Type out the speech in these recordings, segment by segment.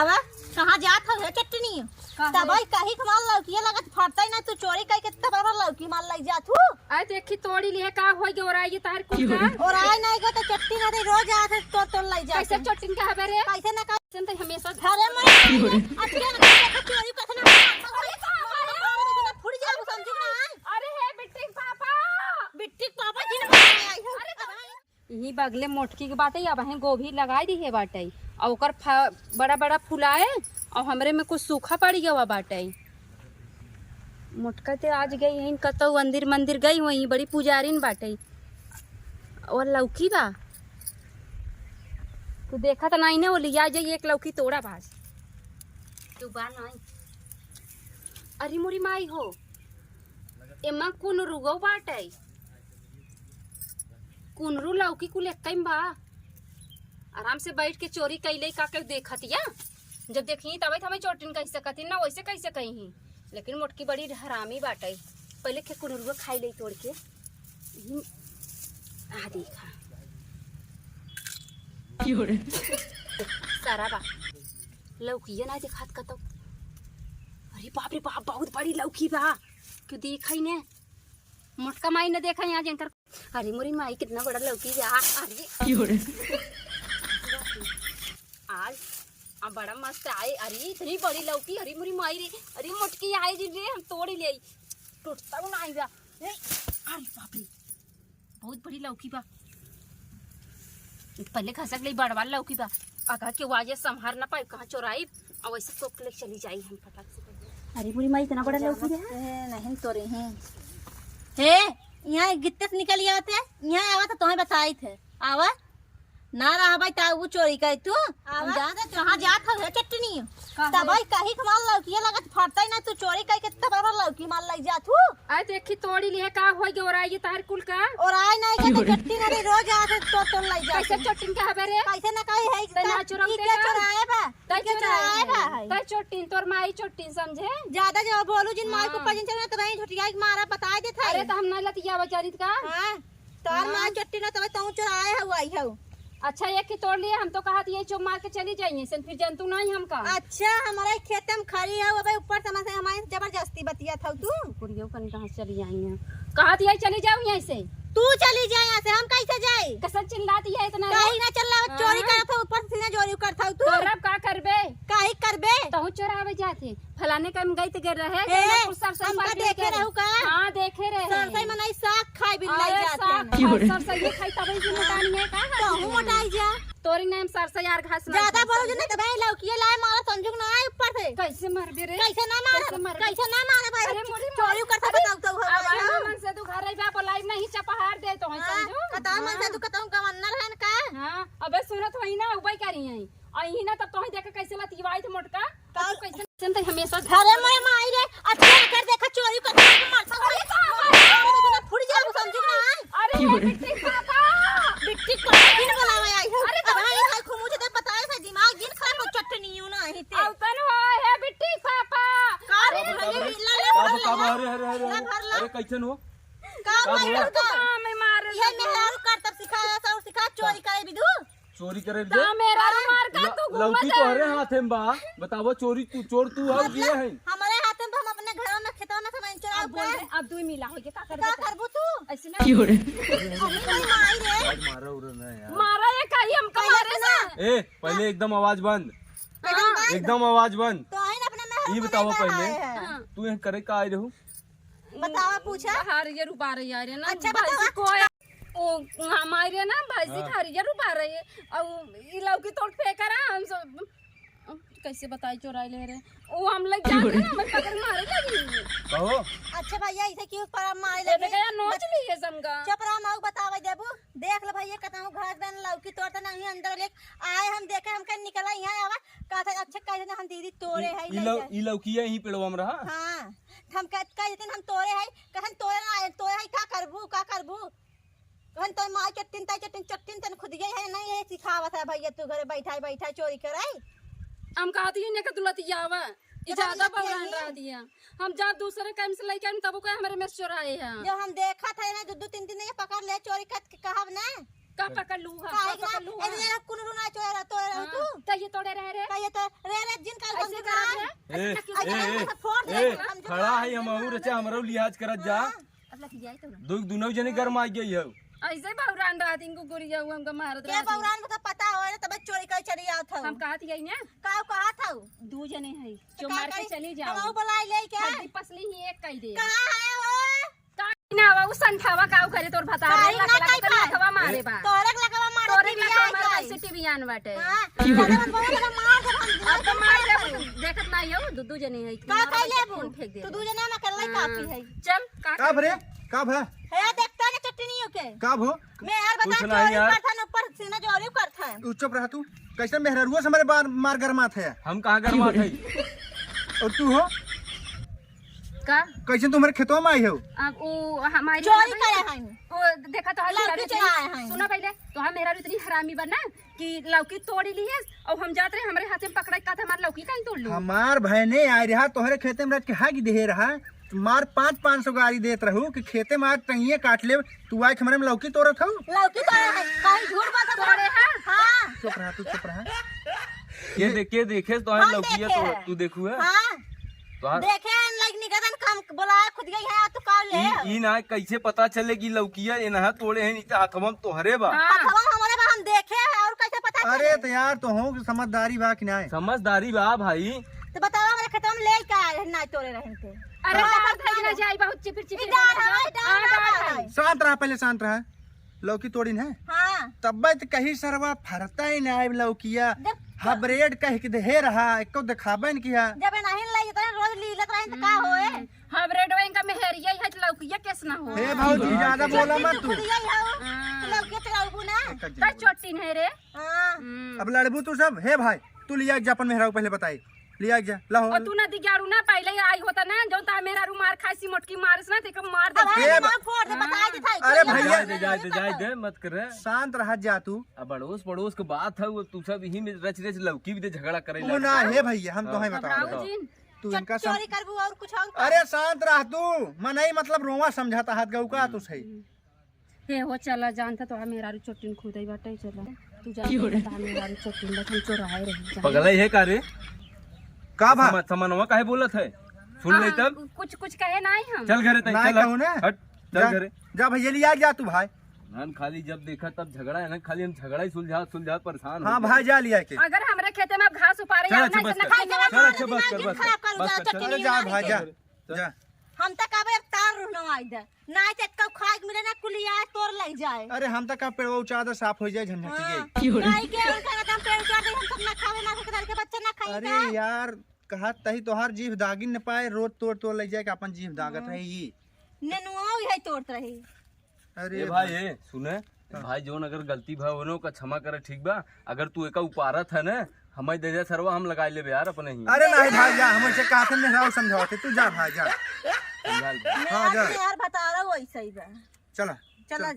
आवा कहाँ जात हो चटनी तबाई कहीं माल लौकी लगत फटता ना तू चोरी कई के तब लौकी माल लग जात हूँ। आई देखी तोड़ी लिए का होई गे ओराई तार कुल का और आए नहीं गो तो चट्टी ना दे रोज आत तो लग जा कैसे चट्टिन का हबे रे कैसे ना कैसे तो हमेशा घरे में अच्छा ना चोरी कैसे ना फुट जा समझ ना। अरे हे बिट्टी पापा जी ने आई हो यही बगले मोटकी के बाटे अब है गोभी लगाई दी है बाटे और ओकर बड़ा बड़ा फुलाए और हमरे में कुछ सूखा पड़ गया बाटे। मोटका ते आज गई यहीं कतौ मंदिर गई वहीं बड़ी पुजारीन बाटे और लौकी बा तू देखा तो नहीं ना वो लिया जाइए एक लौकी तोड़ा भाज तू बा नहीं। अरे मोरी माई हो एमा कौन रुगो बाटे कुनरू लौकी कुल एक बा आराम से बैठ के चोरी कैले का के देखतिया जब देखी तब हमें चोटिन कह सकती ना वैसे कैसे कही लेकिन मोटकी बड़ी हरामी बाटे पहले के कुनरू खाई ले तोड़ के आ देखा सारा बा लौकी ना दिखात कतो। अरे बाप रे बाप बहुत बड़ी लौकी बा क्यों देखा ही ने मोटका माई ने देखा यहाँ जनकर। अरे मोरी माई कितना बड़ा लौकी बा अरे आज अब बड़ा मस्त आए। अरे इतनी बड़ी लौकी अरे मोरी माई रे अरे मोटकी आए जी रे हम तोड़ ले टूटता ना आई बा। अरे बाप रे बहुत बड़ी लौकी बा पहले खसक ले बड़वा लौकी बा अगर के वाजे संभार ना पाए कहाँ चोराई और वैसे टोक ले चली जाई हम फटाक से। अरे मोरी माई इतना बड़ा लौकी है नहीं तोरे हैं हे यहाँ गिट्टे निकल आते यहाँ आवा तो तुम्हें बताई थे आवा ना रहा भाई ताऊ चोरी कर तू कहाँ जात हो चटनी तबाई कहीं माल लौकी लगत फटता ना तू चोरी कर के तब लौकी माल लग जात हूँ। आई देखी तोड़ी लिए का होई गे ओराई तार कुल का और आए नहीं गो तो चट्टी ना दे रोज आत तो लग जा कैसे चट्टिन का हबे रे कैसे ना कहीं है तना चुरम के चुराए बा चुराए बा तय चट्टिन तोर माई चट्टिन समझे ज्यादा जो बोलू जिन माई को पजन चलना तो वही झुटिया मारा बता देता अरे तो हम ना लतिया बचारित का हां तोर माई चट्टी ना तो तू चुराए हो आई हो। अच्छा एक की तोड़ लिए हम तो कहा ये चुप मार के चली जाइए फिर जंतु नहीं हमका। अच्छा हमारे खेत में खड़ी है वो भाई ऊपर से हमारे जबरदस्ती बतिया था तू कुड़ियों कन कहां चली आई है कहा दिया चली जाऊं यहीं से तू चली जाए यहाँ से हम कैसे जाए कसम चिल्लाती है इतना कहीं ना चल रहा चोरी कर था ऊपर से चोरी करता तू करब का करबे काहे करबे तो चोरावे जाते फलाने का गई तो गिर रहे हमका देखे रहू का हां देखे रहे सरसई मनाई साग खाई बिल्लाई जाते सरसई खाई तब ही मोटानी है का तो मोटाई जा तोरी नाम सरसई यार घास ज्यादा बोलो ना तो भाई लौकी लाए मारा संजुग ना आए ऊपर से कैसे मारबे रे कैसे ना मारे भाई अरे मोरी चोरी करता बताओ तो अब मन से तू घर रे बा बोलाई नहीं चपहार दे तो है समझो कता मन से तू कता गवन्नर है का। हां अबे सुनत होई ना उबई करी है आई ना तब तो देख कैसे लतीवाई थे मोटका कैसे सुनते हमेशा घरे में माई रे अच्छा कर देखा चोरी करता मारता है फुट जा समझ ना। अरे बिट्टी पापा बिट्टी को दिन बुलावे आई हो अरे भाई को मुझे तो बताया था दिमाग दिन खराब हो चटनी यूं ना ही ते औतन हो है बिट्टी पापा अरे अरे कैसन हो का भाई का मैं मार ये मेहरारू कर तब सिखा चोरी करे बिदू चोरी करे ता मेरा मार का तू लौकी तो हरे हाथे में बा बताओ चोरी तू चोर तू हो ये है हमारे हाथ में हम अपने घर में खेतों में सब चोरा अब दो मिला हो के का करबू तू ऐसे ना कोई माई रे मारा उरे ना यार मारा ये कहीं हम मारे ना ए पहले एकदम आवाज बंद एकदम आवाज बंद तो है ना अपने में ये बताओ पहले तू यहाँ करे का आई रहू बतावा पूछा हार ये रुपा रही यार ना अच्छा बतावा को ओ हमारे ना भैंसी खारिया रुपा रही है और ई लौकी तोड़ फेंक रहा हम सब कैसे बताई चोराई ले रहे ओ हम लोग जाते ना मैं पकड़ मारे लगी कहो अच्छा भैया ऐसे क्यों पर मार ले गया नोच ली है समगा चुप रहा माऊ बतावा देबू देख ले भैया कताऊ घर बन लौकी तोड़ता नहीं अंदर ले आए हम देखे हमके निकला यहां आवा कहते अच्छा कह हम दीदी तोड़े है ई लौकी यही पेड़वा में रहा हां हम कह देते हम तोड़े है कहन तोड़े ना तोड़े है का करबू कहन तो मां चट्टिन तन खुद गई है नहीं ये सिखावत है भैया तू घरे बैठा चोरी कराई हम कहती है ने के दुलतिया आवा ज्यादा बवान रहा दिया हम जब दूसरे काम से लेके तब को हमारे में चोराए हैं जो हम देखा था ना दो तीन दिन ये पकड़ ले चोरी कर कहब ना का पकड़ लू हम पकड़ लू ए कुन रुना चोरा तो तू त ये तोड़े रह रे ये तो रे ए ऐसे फोड़ दे ए हम जो खड़ा है हम और अच्छा हमरो लिहाज करत जा अब लग जाए तो ना दो दोनों जने घर में आ गई है ऐसे बहुरान रात इनको गोरी जाऊ हमका मारत के रहा बौरान में तो पता हो ना तब चोरी कर चली आवत हो हम कहत यही ना का कहा था दू जने है जो मार के चली हम जाओ बुलाई ले के हड्डी पसली ही एक कह दे कहां है वो ना वो संठावा काऊ करे तोर भता काई ना काई का लखवा मारे बा तोरे लगवा मार तोरे दी लखवा मारे सिटी बियान बाटे हां मन बहुत मार दे अब तो मार दे देखत नहीं हो दू जने है का कह लेबू फेंक दे तू दू जना में कर ले काफी है चल का भरे का भा है देखता ना चटनी के का भो मैं यार बता कुछ नहीं चोरी यार। करथा न ऊपर सीना जोरी करथा तू चुप रहा तू कैसे मेहरुआ से हमारे बार मार गरमात है हम कहाँ घर में थे और तू हो का कैसे तुम्हारे खेतों में आई हो अब वो हमारी चोरी करे हैं वो देखा तो लौकी चढ़ाए हैं। सुना पहले तो हम मेरा इतनी हरामी बना कि लौकी तोड़ी ली है और हम जाते रहे हमारे हाथ में पकड़ा का था हमारे लौकी कहीं तोड़ लूं हमार बहने आई रहा तोहरे खेते में रख के हाथ दे रहा मार 500 गाड़ी देत रहू कि खेते में आज टंगिए काट ले तू आज हमारे में लौकी तोड़त हो लौकी तो है कहीं झूठ बात तोड़े हैं हां चुप रहा तू चुप रहा के देखे तो है हम लौकी है देखे तो हैं। तू देखू है हां तो देखे लग निकदन कम बुलाया खुद गई है तू का ले ई ना कैसे पता चले कि लौकिया ये ना तोड़े हैं नीचे हाथवा में तोहरे बा हाँ। अथवा हमारे बा हम देखे हैं और कैसे पता अरे तो यार तो हो समझदारी बा कि ना समझदारी बा भाई तो बताओ हमारे खेतों में ले के आए ना तोड़े रहे थे अरे बाहर फेंक ना जाए बहुत चिपिर चिपिर डाल है डाल है शांत रहा पहले शांत रहा लौकी तोड़ी है हां तब तो कहीं सरवा फरता ही ना लौकिया जब हब्रेड कह के दे रहा एको दिखाबे न किया जब नहीं ले तो रोज लीलत रहे तो का होए हम रेड वाइन का मेहरिया है लौकिया कैसे ना हो हे भाऊजी ज्यादा बोला मत तू खुद गई है लौकी चलाऊ ना तो चोटी है रे हां अब लड़बू तू सब हे भाई तू लिया जा अपन मेहराऊ पहले बताई लिया जा लाओ और तू ना दिगाड़ू ना पहले आई होता ना जो ता मेरा रू मार खाई सी मोटकी मारस ना ते मार दे अब ए हम फोड़ दे बता दे था अरे भैया जाए दे मत करे शांत रह जा तू अब अड़ोस पड़ोस के बात है वो तू सब यही में रच रच लौकी भी दे झगड़ा करे तू ना हे भैया हम तो है बता बाबू जी तू इनका चोरी करबू और कुछ और अरे शांत रह तू मनई मतलब रोवा समझाता हाथ गऊ का तू सही हे हो चला जानता तो मेरा रू चोटिन खुदाई बाटे चला तू जानता मेरा रू चोटिन बस हम चोराए रही पगला है का रे का भा समनवा काहे बोलत है सुन ले तब कुछ कुछ कहे ना हम चल घरे तई नहीं चल कहूं ना। हट चल जा घरे जा भैया लिया जा तू भाई हम खाली जब देखा तब झगड़ा है ना खाली हम झगड़ा ही सुलझा परेशान हाँ हो गए। भाई जा लिया के अगर हमरे खेते में अब घास उपारे चल या अच्छा ना बस इतना कर खाई जरा चल अच्छा बस कर बस खराब कर बस जा कर चल चटनी जा भाई जा चल। जा हम तक अब तार रुनो आई दे ना ते कब खाए मिले ना कुलिया तोड़ लग जाए अरे हम तक का पेड़वा उचादर साफ हो जाए झंझट गई नहीं के उनका ना हम पेड़ काट दे हम सब ना खावे ना के के बच्चा ना खाई अरे यार कहा तही तोहार जीभ दागिन न पाए रोज तोड़ तोड़ ले जाए कि अपन जीभ दागत रही नेनुआ ही है तोड़त रही अरे ए भाई ए सुने भाई जोन अगर गलती भाई होनो का क्षमा करे ठीक बा अगर तू एका उपारत है ना हमें दे दे सरवा हम लगाई ले यार अपने ही अरे नहीं भाई जा हम ऐसे कहते नहीं रहो समझाते तू जा भाई जा समझा ले। हाँ, जा। मैं यार बता रहा हूं वैसे ही बा चला चला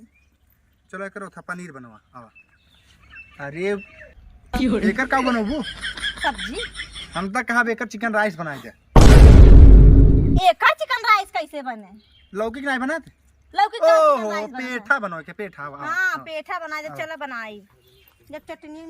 चलो करो था पनीर बनवा आवा अरे एकर का बनबू सब्जी हम तक कहा बेकर चिकन राइस बनाए जा एक चिकन राइस कैसे बने लौकी के नहीं बनाते लौकी का चिकन ओहो राइस बना पेठा बनवा के पेठा हां पेठा बना दे चलो बनाई जब चटनी